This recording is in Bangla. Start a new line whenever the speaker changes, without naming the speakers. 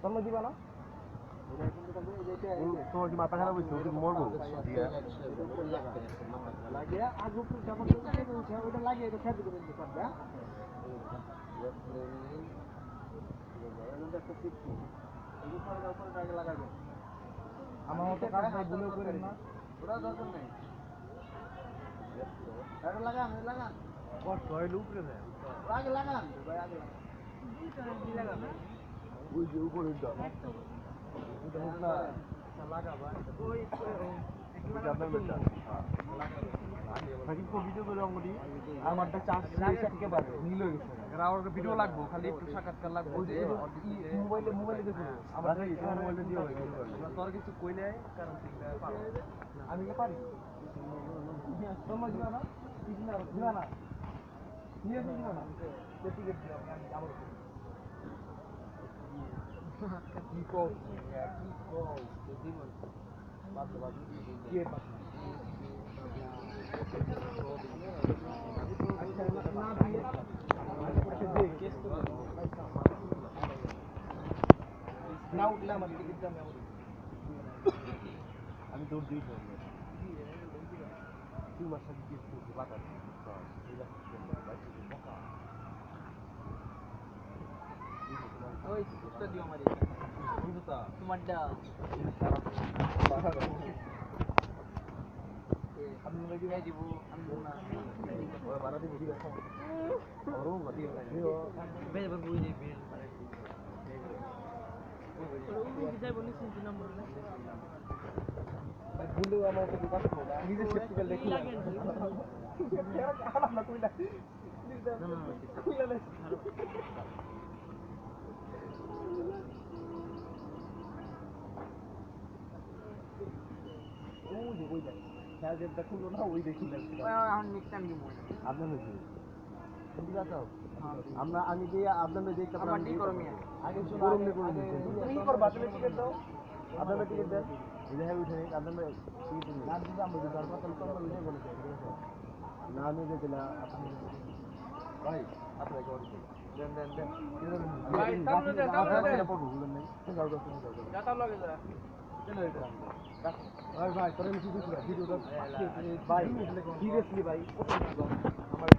তোমরা দিবা না
তোমার কি মাথা খারাপ হয়েছে ওকে মরবো
লাগিয়ে আগে উপরে যখন ওটা লাগিয়ে এটা খেতে করে দিতে পারবে আমার মতো কাজ ভুলেও করেন না ওরা দরকার নেই লাগান লাগান কষ্ট হইলে উপরে দেয় আগে লাগান ভাই আগে লাগান ওই যে উপরে লাগাবা ওই আপনার বেটা ভাই ভিডিও করে অঙ্গটি আমারটা চার্জ একেবারে নীল হয়ে গেছে আর ভিডিও লাগবো খালি একটু সাক্ষাৎকার লাগবো যে মোবাইলে দেখো আমার মোবাইলে দিও তোর কিছু কইলে কারণ আমি কি পারি তোমরা দিবা না দিবা না নিয়ে দিবা না টিকিট দিও আমি আবার কি কও কি কও দিব বাদ বাদ কে বাদ না উঠলে আমার টিকিট দাম আমি দৌড় দিই 2 মাস আগে গিয়ে বাতা ওই কুত্তা দিও আমারে কুত্তা তোমারটা আমি রেডি হয়ে দিব আমি না ওই বানাতে বুঝি গেছে ওরও গতি দিও বেজ বল বুঝি বেল ওই যাই বলি সিন নম্বর না ভুলে আমার তো দোকান খোলা নিজে সেফটি বেল দেখি খারাপ না কইলা কইলা না ওই যায় খেয়াল যেটা খুললো না ওই দেখি এখন নিকটান কি মনে আপনার হয়েছে আমরা আমি যে আপনার যে আগে তুমি করবা তুমি টিকিট দাও আপনার টিকিট দেন এই জায়গায় উঠে আপনার টিকিট না দিলে আমরা যে দরকার তাহলে করবো বুঝে বলেছে না আমি যেতে না আপনি ভাই আপনাকে দেন দেন দেন ভাই সামনে যা সামনে পড়বো বুঝলেন নাই যাও যাও যাও যাও লাগে যা চলো এটা ভাই ভাই তোরা মিশে দিছিস ভিডিওটা ভাই সিরিয়াসলি ভাই আমার